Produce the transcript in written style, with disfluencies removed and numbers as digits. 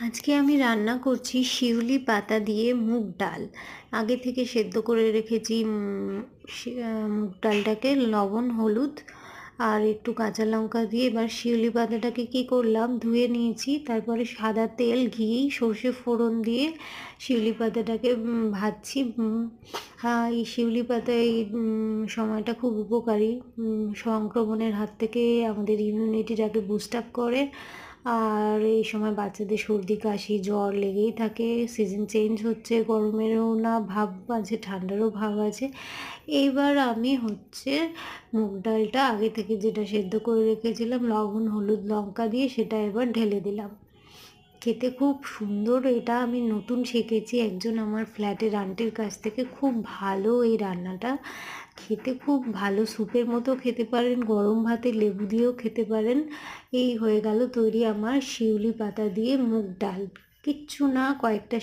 আজকে আমি রান্না করছি শিউলি পাতা দিয়ে মুগ ডাল। আগে থেকে সেদ্ধ করে রেখেছি মুগ ডালটাকে লবণ হলুদ আর একটু কাঁচা লঙ্কা দিয়ে। এবার শিউলি পাতাটাকে কি করলাম, ধুয়ে নিয়েছি, তারপরে সাদা তেল ঘি সর্ষে ফোড়ন দিয়ে শিউলি পাতাটাকে ভাজছি। এই শিউলি পাতা এই সময়টা খুব উপকারী, সংক্রমণের হাত থেকে আমাদের ইমিউনিটিটাকে বুস্ট আপ করে। আর এই সময় বাচ্চাদের সর্দি কাশি জ্বর লেগেই থাকে। সিজন চেঞ্জ হচ্ছে, গরমেরও না ভাব আছে, ঠান্ডারও ভাব আছে। এইবার আমি মুগ ডালটা আগে থেকে যেটা সেদ্ধ করে রেখেছিলাম লবণ হলুদ লঙ্কা দিয়ে, সেটা এবার ঢেলে দিলাম। খেতে খুব সুন্দর। এটা আমি নতুন শিখেছি একজন আমার ফ্ল্যাটের আন্টির কাছ থেকে। খুব ভালো এই রান্নাটা, খেতে খুব ভালো। স্যুপের মতো খেতে পারেন, গরম ভাতে লেবু দিয়েও খেতে পারেন। এই হয়ে গেল তৈরি আমার শিউলি পাতা দিয়ে মুগ ডাল। কিচ্ছু না, কয়েকটা